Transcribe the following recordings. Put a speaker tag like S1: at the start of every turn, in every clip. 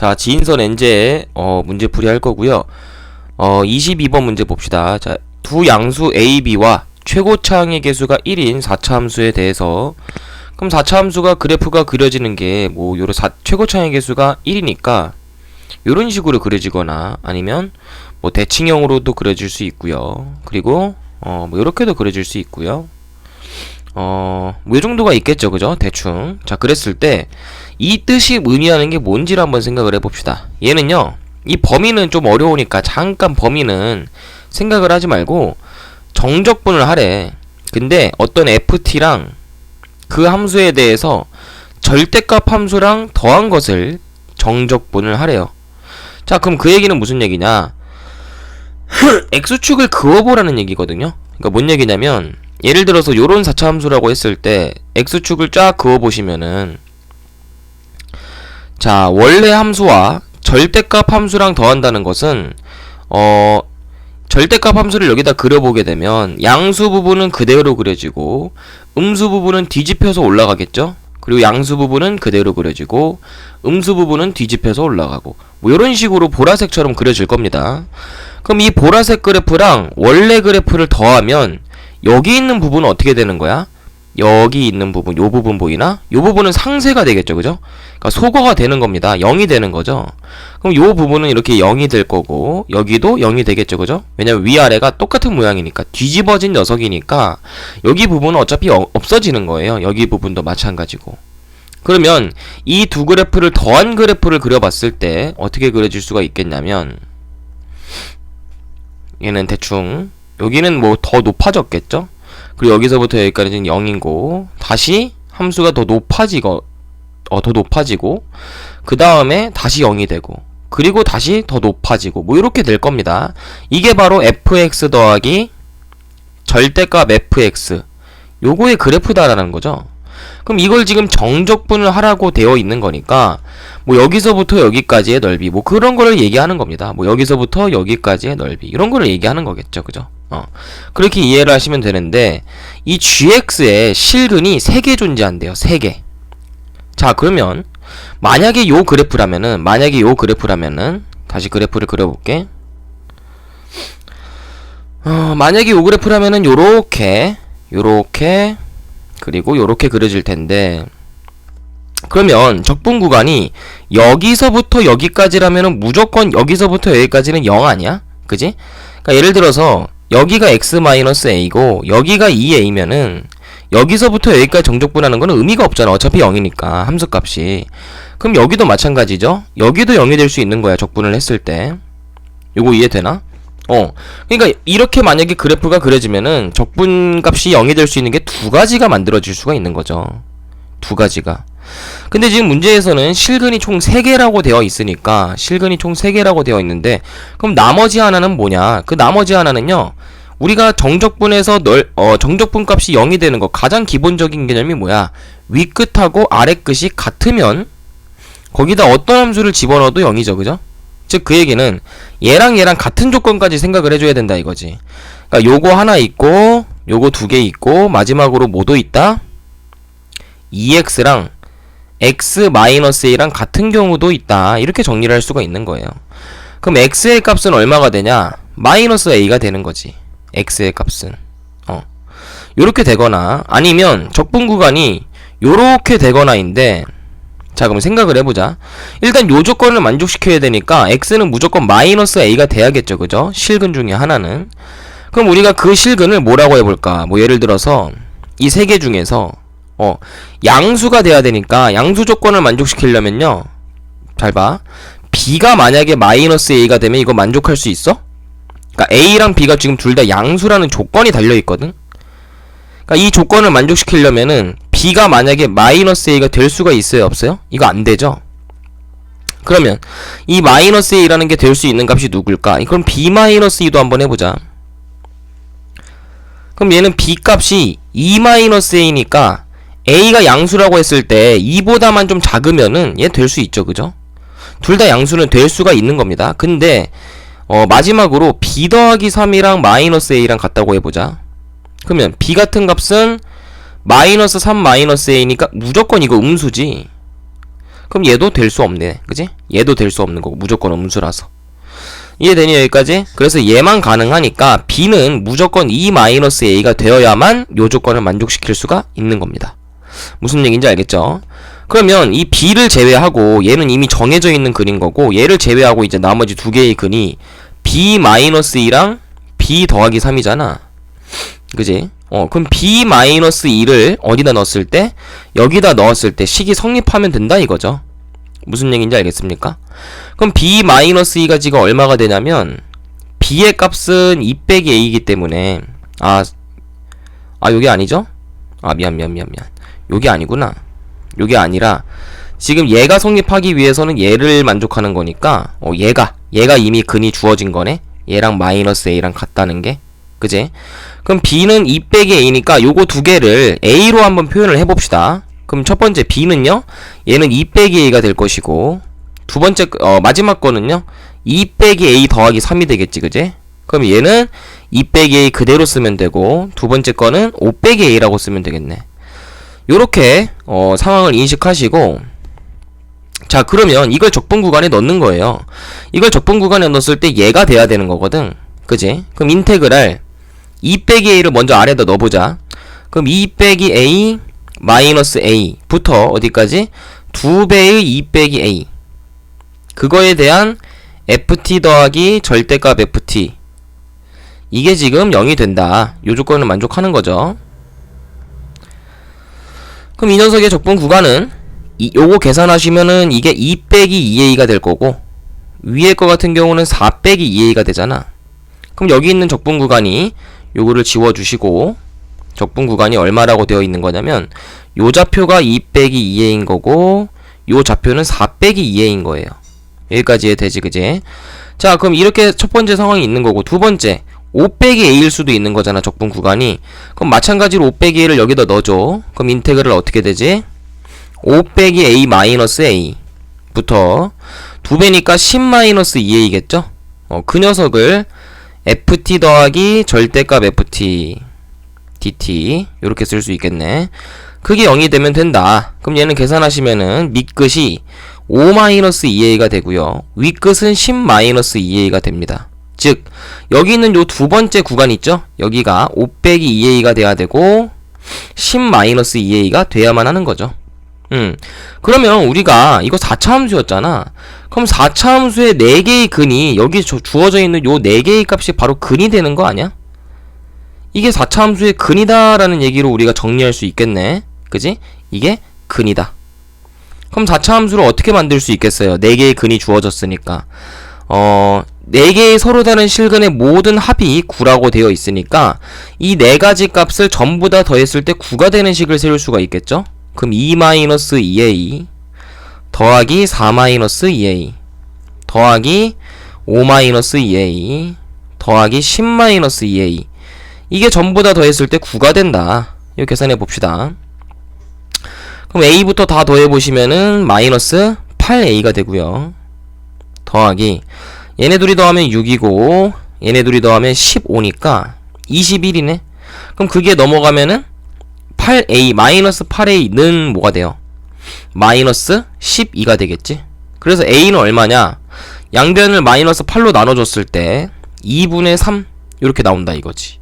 S1: 자, 지인선 n제의 문제 풀이할 거고요. 22번 문제 봅시다. 자, 두 양수 a, b와 최고차항의 개수가 1인 4차 함수에 대해서, 그럼 4차 함수가 그래프가 그려지는 게 뭐 요런 최고차항의 개수가 1이니까 요런 식으로 그려지거나 아니면 뭐 대칭형으로도 그려질 수 있고요. 그리고 뭐 요렇게도 그려질 수 있고요. 뭐 요 정도가 있겠죠, 그죠? 대충. 자, 그랬을 때 이 뜻이 의미하는 게 뭔지를 한번 생각을 해봅시다. 얘는요, 이 범위는 좀 어려우니까 잠깐 범위는 생각을 하지 말고 정적분을 하래. 근데 어떤 ft랑 그 함수에 대해서 절대값 함수랑 더한 것을 정적분을 하래요. 자, 그럼 그 얘기는 무슨 얘기냐? x축을 그어보라는 얘기거든요. 그러니까 뭔 얘기냐면, 예를 들어서 요런 4차 함수라고 했을 때 x축을 쫙 그어보시면은, 자, 원래 함수와 절대값 함수랑 더한다는 것은 절대값 함수를 여기다 그려보게 되면 양수 부분은 그대로 그려지고 음수 부분은 뒤집혀서 올라가겠죠? 그리고 양수 부분은 그대로 그려지고 음수 부분은 뒤집혀서 올라가고 뭐 이런 식으로 보라색처럼 그려질 겁니다. 그럼 이 보라색 그래프랑 원래 그래프를 더하면 여기 있는 부분은 어떻게 되는 거야? 여기 있는 부분, 요 부분 보이나? 요 부분은 상쇄가 되겠죠, 그죠? 그러니까 소거가 되는 겁니다. 0이 되는 거죠. 그럼 요 부분은 이렇게 0이 될 거고 여기도 0이 되겠죠, 그죠? 왜냐면 위아래가 똑같은 모양이니까, 뒤집어진 녀석이니까 여기 부분은 어차피 없어지는 거예요. 여기 부분도 마찬가지고. 그러면 이 두 그래프를 더한 그래프를 그려봤을 때 어떻게 그려질 수가 있겠냐면, 얘는 대충 여기는 뭐 더 높아졌겠죠? 그리고 여기서부터 여기까지는 0이고 다시 함수가 더 높아지고 그 다음에 다시 0이 되고 그리고 다시 더 높아지고 뭐 이렇게 될 겁니다. 이게 바로 fx 더하기 절대값 fx, 요거의 그래프다라는 거죠. 그럼 이걸 지금 정적분을 하라고 되어 있는 거니까 뭐 여기서부터 여기까지의 넓이 뭐 그런 거를 얘기하는 겁니다. 뭐 여기서부터 여기까지의 넓이 이런 거를 얘기하는 거겠죠, 그죠? 그렇게 이해를 하시면 되는데, 이 gx에 실근이 3개 존재한대요. 3개. 자, 그러면 만약에 요 그래프라면은 다시 그래프를 그려볼게. 만약에 요 그래프라면은 요렇게 그리고 요렇게 그려질 텐데, 그러면 적분 구간이 여기서부터 여기까지라면은 무조건 여기서부터 여기까지는 0 아니야? 그지? 그러니까 예를 들어서 여기가 x-a고 여기가 2a면은 여기서부터 여기까지 정적분하는 거는 의미가 없잖아. 어차피 0이니까 함수값이. 그럼 여기도 마찬가지죠. 여기도 0이 될 수 있는 거야, 적분을 했을 때. 요거 이해되나? 그러니까 이렇게 만약에 그래프가 그려지면은 적분값이 0이 될 수 있는 게 두 가지가 만들어질 수가 있는 거죠. 두 가지가. 근데 지금 문제에서는 실근이 총 3개라고 되어 있으니까, 실근이 총 3개라고 되어 있는데, 그럼 나머지 하나는 뭐냐? 그 나머지 하나는요, 우리가 정적분에서 정적분 값이 0이 되는 거, 가장 기본적인 개념이 뭐야? 윗끝하고 아래끝이 같으면 거기다 어떤 함수를 집어넣어도 0이죠, 그죠? 즉 그 얘기는 얘랑 얘랑 같은 조건까지 생각을 해줘야 된다 이거지. 그러니까 요거 하나 있고 요거 2개 있고 마지막으로 뭐도 있다? 2x랑 x-a랑 같은 경우도 있다, 이렇게 정리를 할 수가 있는 거예요. 그럼 x의 값은 얼마가 되냐? -a가 되는 거지. x의 값은 요렇게 되거나 아니면 적분 구간이 요렇게 되거나인데, 자, 그럼 생각을 해보자. 일단 요 조건을 만족시켜야 되니까 x는 무조건 -a가 돼야겠죠, 그죠? 실근 중에 하나는. 그럼 우리가 그 실근을 뭐라고 해볼까? 뭐 예를 들어서 이 3개 중에서 양수가 돼야 되니까 양수 조건을 만족시키려면요, 잘 봐. b가 만약에 -a가 되면 이거 만족할 수 있어? 그러니까 a랑 b가 지금 둘 다 양수라는 조건이 달려있거든. 그러니까 이 조건을 만족시키려면은 b가 만약에 -a가 될 수가 있어요, 없어요? 이거 안 되죠? 그러면 이 -a라는 게 될 수 있는 값이 누굴까? 그럼 b-2도 한번 해보자. 그럼 얘는 b 값이 2-a니까 a가 양수라고 했을 때 2보다만 좀 작으면은 얘 될 수 있죠, 그죠? 둘 다 양수는 될 수가 있는 겁니다. 근데 마지막으로 b 더하기 3이랑 -a랑 같다고 해보자. 그러면 b 같은 값은 -3 -a니까 무조건 이거 음수지. 그럼 얘도 될 수 없네. 그지? 얘도 될 수 없는 거고 무조건 음수라서. 이해되니 여기까지? 그래서 얘만 가능하니까 B는 무조건 E-A가 되어야만 요 조건을 만족시킬 수가 있는 겁니다. 무슨 얘기인지 알겠죠? 그러면 이 B를 제외하고 얘는 이미 정해져 있는 근인 거고 얘를 제외하고 이제 나머지 두 개의 근이 B-2랑 B 더하기 3이잖아. 그지? 그럼 B-2를 어디다 넣었을 때? 여기다 넣었을 때 식이 성립하면 된다 이거죠. 무슨 얘기인지 알겠습니까? 그럼 B-2가 지금 얼마가 되냐면 B의 값은 2 빼기 A이기 때문에 요게 아니죠? 미안 요게 아니구나. 요게 아니라 지금 얘가 성립하기 위해서는 얘를 만족하는 거니까 얘가 이미 근이 주어진 거네. 얘랑 마이너스 A랑 같다는 게. 그지? 그럼 B는 2 빼기 A니까 요거 두 개를 A로 한번 표현을 해봅시다. 그럼 첫 번째 B는요, 얘는 2 빼기 A가 될 것이고, 두 번째, 마지막 거는요, 2 빼기 A 더하기 3이 되겠지, 그지? 그럼 얘는 2 빼기 A 그대로 쓰면 되고, 두 번째 거는 5 빼기 A라고 쓰면 되겠네. 요렇게, 상황을 인식하시고, 자, 그러면 이걸 적분 구간에 넣는 거예요. 이걸 적분 구간에 넣었을 때 얘가 돼야 되는 거거든. 그지? 그럼 인테그랄 2 빼기 A를 먼저 아래다 넣어보자. 그럼 2 빼기 A 마이너스 A부터 어디까지? 2배의 2 빼기 A. 그거에 대한 FT 더하기 절대값 FT. 이게 지금 0이 된다. 요 조건을 만족하는 거죠. 그럼 이 녀석의 적분 구간은 요거 계산하시면은 이게 2 빼기 2A가 될 거고 위에 거 같은 경우는 4 빼기 2A가 되잖아. 그럼 여기 있는 적분 구간이 요거를 지워주시고 적분 구간이 얼마라고 되어 있는 거냐면 요 좌표가 2 빼기 2A인 거고 요 좌표는 4 빼기 2A인 거예요. 여기까지 이해되지 그지? 자 그럼 이렇게 첫 번째 상황이 있는 거고 두 번째 5 빼기 A일 수도 있는 거잖아 적분 구간이. 그럼 마찬가지로 5 빼기 A를 여기다 넣어줘. 그럼 인테그랄 어떻게 되지? 5 빼기 A 마이너스 A 부터 2배니까 10 마이너스 2A겠죠? 그 녀석을 FT 더하기 절대값 FT DT 요렇게 쓸 수 있겠네. 그게 0이 되면 된다. 그럼 얘는 계산하시면은 밑끝이 5-2A가 되고요. 윗끝은 10-2A가 됩니다. 즉 여기 있는 요 두 번째 구간 있죠? 여기가 5 빼기 2A가 돼야 되고 10-2A가 돼야만 하는 거죠. 그러면 우리가 이거 4차 함수였잖아. 그럼 4차 함수의 4개의 근이 여기 주어져 있는 요 4개의 값이 바로 근이 되는 거 아니야? 이게 4차 함수의 근이다 라는 얘기로 우리가 정리할 수 있겠네. 그지? 이게 근이다. 그럼 4차 함수를 어떻게 만들 수 있겠어요? 4개의 근이 주어졌으니까 4개의 서로 다른 실근의 모든 합이 9라고 되어 있으니까 이 4가지 값을 전부 다 더했을 때 9가 되는 식을 세울 수가 있겠죠? 그럼 2-2A 더하기 4-2A 더하기 5-2A 더하기 10-2A 이게 전부 다 더했을 때 9가 된다. 이거 계산해 봅시다. 그럼 A부터 다 더해보시면은 마이너스 8A가 되고요. 더하기 얘네 둘이 더하면 6이고 얘네 둘이 더하면 15니까 21이네. 그럼 그게 넘어가면은 8A 마이너스 8A는 뭐가 돼요? 마이너스 12가 되겠지. 그래서 A는 얼마냐? 양변을 마이너스 8로 나눠줬을 때 2분의 3 이렇게 나온다 이거지.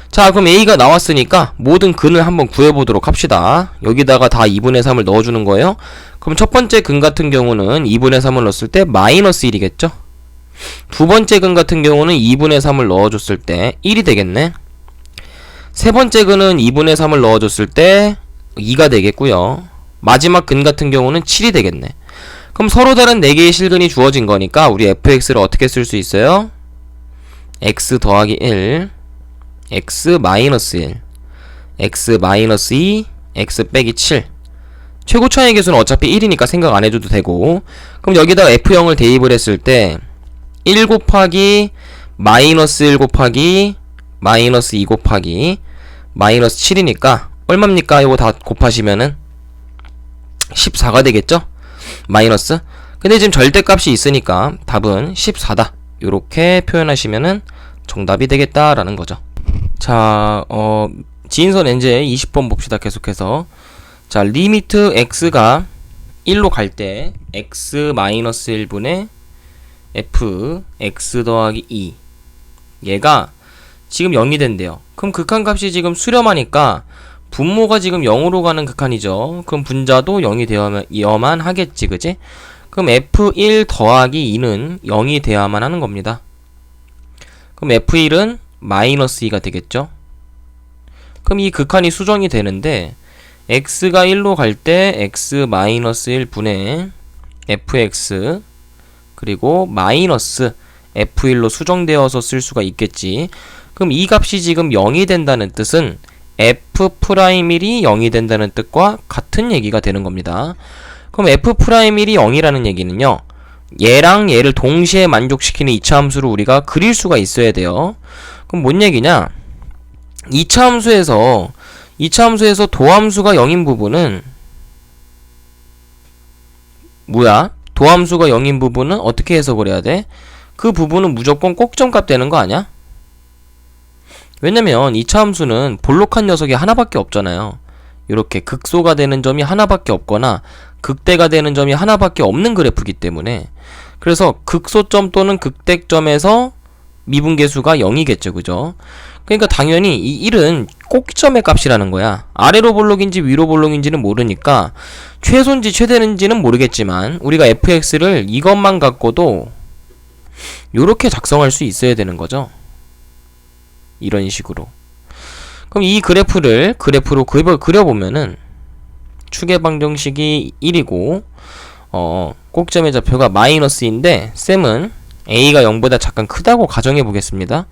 S1: 자 그럼 A가 나왔으니까 모든 근을 한번 구해보도록 합시다. 여기다가 다 2분의 3을 넣어주는 거예요. 그럼 첫 번째 근 같은 경우는 2분의 3을 넣었을 때 마이너스 1이겠죠. 두 번째 근 같은 경우는 2분의 3을 넣어줬을 때 1이 되겠네. 세 번째 근은 2분의 3을 넣어줬을 때 2가 되겠고요. 마지막 근 같은 경우는 7이 되겠네. 그럼 서로 다른 4개의 실근이 주어진 거니까 우리 fx를 어떻게 쓸 수 있어요? x 더하기 1 x 마이너스 1 x 마이너스 2 x 빼기 7 최고 차이 계수는 어차피 1이니까 생각 안 해줘도 되고 그럼 여기다가 f0을 대입을 했을 때 1 곱하기 마이너스 1 곱하기 마이너스 2 곱하기 마이너스 7이니까 얼마입니까? 이거 다 곱하시면은 14가 되겠죠? 마이너스 근데 지금 절대값이 있으니까 답은 14다 요렇게 표현하시면은 정답이 되겠다라는 거죠. 자, 지인선 n제 20번 봅시다. 계속해서 자, 리미트 x가 1로 갈 때 x-1분의 f x 더하기 2 얘가 지금 0이 된대요. 그럼 극한값이 지금 수렴하니까 분모가 지금 0으로 가는 극한이죠. 그럼 분자도 0이 되어야만 하겠지, 그지? 그럼 f1 더하기 2는 0이 되어야만 하는 겁니다. 그럼 f1은 마이너스 2가 되겠죠? 그럼 이 극한이 수정이 되는데 x가 1로 갈 때 x-1분의 fx 그리고 마이너스 f1로 수정되어서 쓸 수가 있겠지. 그럼 이 값이 지금 0이 된다는 뜻은 f'1이 0이 된다는 뜻과 같은 얘기가 되는 겁니다. 그럼 f'1이 0이라는 얘기는요, 얘랑 얘를 동시에 만족시키는 이차함수를 우리가 그릴 수가 있어야 돼요. 그럼 뭔 얘기냐? 이차함수에서 도함수가 0인 부분은 뭐야? 도함수가 0인 부분은 어떻게 해석을 해야 돼? 그 부분은 무조건 꼭점값 되는 거 아니야? 왜냐면 이차함수는 볼록한 녀석이 하나밖에 없잖아요. 이렇게 극소가 되는 점이 하나밖에 없거나 극대가 되는 점이 하나밖에 없는 그래프이기 때문에, 그래서 극소점 또는 극대점에서 미분계수가 0이겠죠, 그죠? 그러니까 당연히 이 1은 꼭점의 값이라는 거야. 아래로 볼록인지 위로 볼록인지는 모르니까 최소인지 최대인지는 모르겠지만 우리가 fx를 이것만 갖고도 요렇게 작성할 수 있어야 되는 거죠. 이런 식으로. 그럼 이 그래프로 그려보면은 축의 방정식이 1이고 꼭점의 좌표가 마이너스인데 쌤은 a가 0보다 잠깐 크다고 가정해 보겠습니다.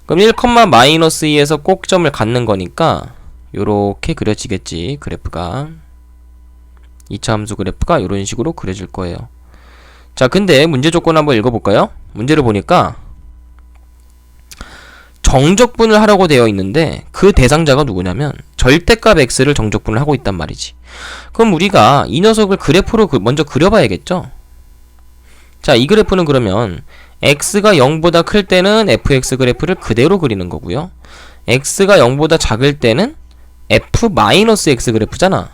S1: 그럼 1,-2에서 꼭점을 갖는 거니까 요렇게 그려지겠지, 그래프가. 2차 함수 그래프가 요런 식으로 그려질 거예요. 자, 근데 문제 조건 한번 읽어볼까요? 문제를 보니까 정적분을 하라고 되어 있는데 그 대상자가 누구냐면 절대값 x를 정적분을 하고 있단 말이지. 그럼 우리가 이 녀석을 그래프로 먼저 그려봐야겠죠? 자, 이 그래프는 그러면 x가 0보다 클 때는 fx 그래프를 그대로 그리는 거고요. x가 0보다 작을 때는 f-x 그래프잖아.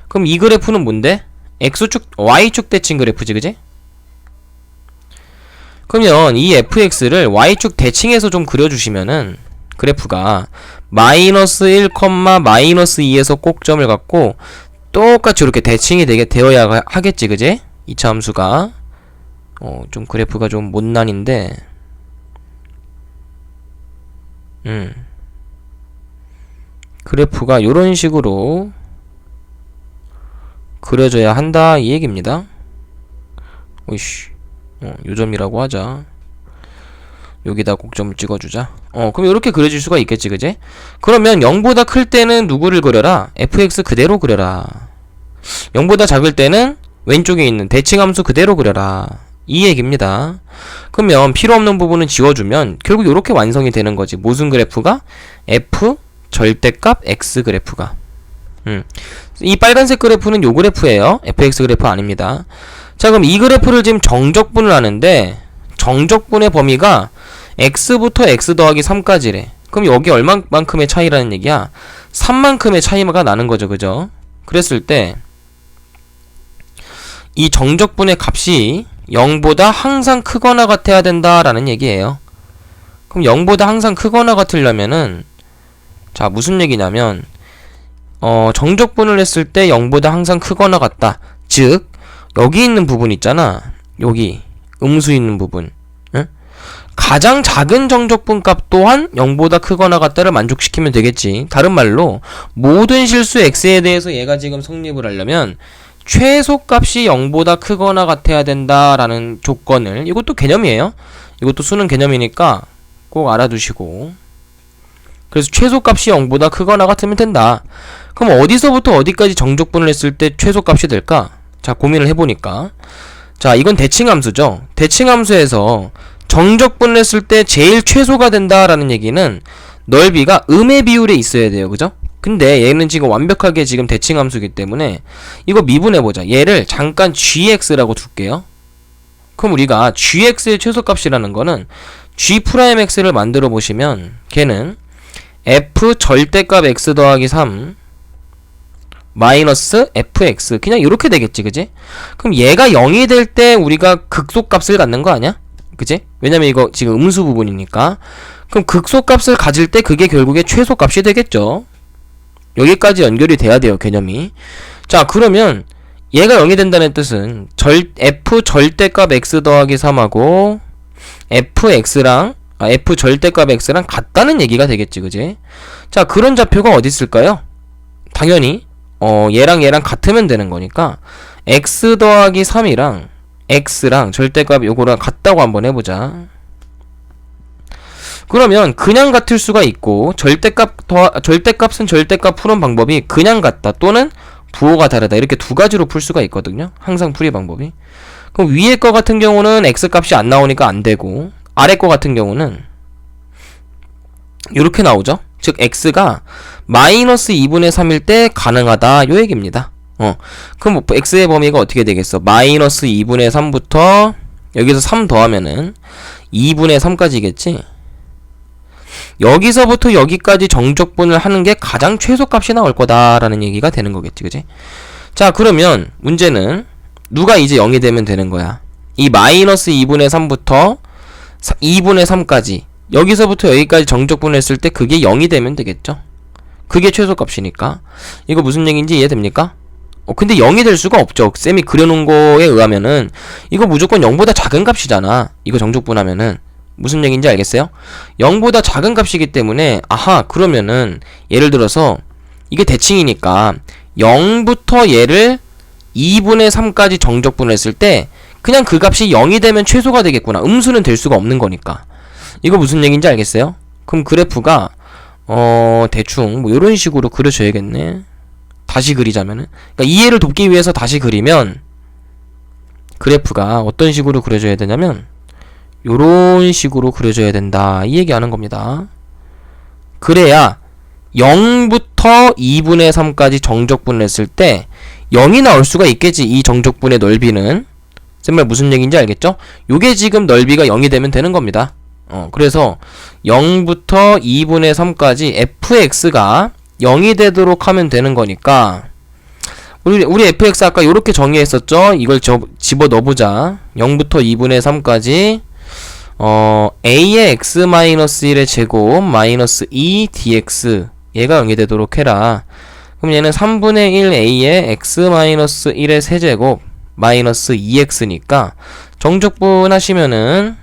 S1: 그럼 이 그래프는 뭔데? x축, y축 대칭 그래프지, 그지? 그러면 이 fx를 y축 대칭해서 좀 그려주시면은 그래프가 마이너스 1, 마이너스 2에서 꼭점을 갖고 똑같이 이렇게 대칭이 되어야 하겠지, 그지? 2차 함수가 좀 그래프가 좀 못난인데 그래프가 요런 식으로 그려져야 한다 이 얘기입니다. 오이씨, 요점이라고 하자. 여기다 꼭점을 찍어주자. 그럼 이렇게 그려질 수가 있겠지, 그지? 그러면 0보다 클 때는 누구를 그려라? fx 그대로 그려라. 0보다 작을 때는 왼쪽에 있는 대칭함수 그대로 그려라. 이 얘기입니다. 그러면 필요없는 부분은 지워주면 결국 이렇게 완성이 되는 거지. 무슨 그래프가? f 절대값 x 그래프가. 이 빨간색 그래프는 요 그래프예요. fx 그래프 아닙니다. 자, 그럼 이 그래프를 지금 정적분을 하는데 정적분의 범위가 x부터 x 더하기 3까지래. 그럼 여기 얼마만큼의 차이라는 얘기야? 3만큼의 차이가 나는 거죠, 그죠? 그랬을 때 이 정적분의 값이 0보다 항상 크거나 같아야 된다라는 얘기예요. 그럼 0보다 항상 크거나 같으려면은 자, 무슨 얘기냐면 정적분을 했을 때 0보다 항상 크거나 같다. 즉 여기 있는 부분 있잖아. 여기 음수 있는 부분. 응? 가장 작은 정적분 값 또한 0보다 크거나 같다를 만족시키면 되겠지. 다른 말로 모든 실수 x에 대해서 얘가 지금 성립을 하려면 최소값이 0보다 크거나 같아야 된다라는 조건을, 이것도 개념이에요. 이것도 수능 개념이니까 꼭 알아두시고, 그래서 최소값이 0보다 크거나 같으면 된다. 그럼 어디서부터 어디까지 정적분을 했을 때 최소값이 될까? 자, 고민을 해보니까 자, 이건 대칭함수죠. 대칭함수에서 정적분을 했을 때 제일 최소가 된다라는 얘기는 넓이가 음의 비율에 있어야 돼요, 그죠? 근데 얘는 지금 완벽하게 지금 대칭함수이기 때문에 이거 미분해보자. 얘를 잠깐 gx라고 둘게요. 그럼 우리가 gx의 최소값이라는 거는 g'x를 만들어 보시면 걔는 f 절대값 x 더하기 3 마이너스 fx 그냥 이렇게 되겠지, 그지? 그럼 얘가 0이 될 때 우리가 극소값을 갖는 거 아니야? 그지? 왜냐면 이거 지금 음수 부분이니까. 그럼 극소값을 가질 때 그게 결국에 최소값이 되겠죠. 여기까지 연결이 돼야 돼요, 개념이. 자, 그러면 얘가 0이 된다는 뜻은 f 절대값 x 더하기 3하고 fx랑 f 절대값 x랑 같다는 얘기가 되겠지, 그지? 자, 그런 좌표가 어디 있을까요? 당연히 얘랑 얘랑 같으면 되는 거니까 x 더하기 3이랑 x랑 절대값 요거랑 같다고 한번 해보자. 그러면 그냥 같을 수가 있고 절대값은 절대값 푸는 방법이 그냥 같다 또는 부호가 다르다 이렇게 두 가지로 풀 수가 있거든요. 항상 풀이 방법이. 그럼 위에 거 같은 경우는 x값이 안 나오니까 안 되고 아래 거 같은 경우는 이렇게 나오죠. 즉 x가 마이너스 2분의 3일 때 가능하다 요 얘기입니다. 그럼 뭐 x의 범위가 어떻게 되겠어? 마이너스 2분의 3부터 여기서 3 더하면은 2분의 3까지겠지. 여기서부터 여기까지 정적분을 하는 게 가장 최소값이 나올 거다라는 얘기가 되는 거겠지, 그지? 자, 그러면 문제는 누가 이제 0이 되면 되는 거야. 이 마이너스 2분의 3부터 2분의 3까지 여기서부터 여기까지 정적분을 했을 때 그게 0이 되면 되겠죠. 그게 최소값이니까. 이거 무슨 얘기인지 이해됩니까? 근데 0이 될 수가 없죠. 쌤이 그려놓은 거에 의하면은 이거 무조건 0보다 작은 값이잖아. 이거 정적분하면은. 무슨 얘기인지 알겠어요? 0보다 작은 값이기 때문에 아하, 그러면은 예를 들어서 이게 대칭이니까 0부터 얘를 2분의 3까지 정적분을 했을 때 그냥 그 값이 0이 되면 최소가 되겠구나. 음수는 될 수가 없는 거니까. 이거 무슨 얘기인지 알겠어요? 그럼 그래프가 대충 뭐 이런 식으로 그려줘야겠네. 다시 그리자면은, 그러니까 이해를 돕기 위해서 다시 그리면 그래프가 어떤 식으로 그려줘야 되냐면 요런 식으로 그려줘야 된다 이 얘기하는 겁니다. 그래야 0부터 2분의 3까지 정적분을 했을 때 0이 나올 수가 있겠지. 이 정적분의 넓이는 정말 무슨 얘기인지 알겠죠? 요게 지금 넓이가 0이 되면 되는 겁니다. 그래서 0부터 2분의 3까지 fx가 0이 되도록 하면 되는 거니까 우리 fx 아까 요렇게 정의했었죠? 이걸 집어 넣어보자. 0부터 2분의 3까지 a의 x-1의 제곱 마이너스 2 dx 얘가 0이 되도록 해라. 그럼 얘는 3분의 1 a의 x-1의 세제곱 마이너스 2x니까 정적분 하시면은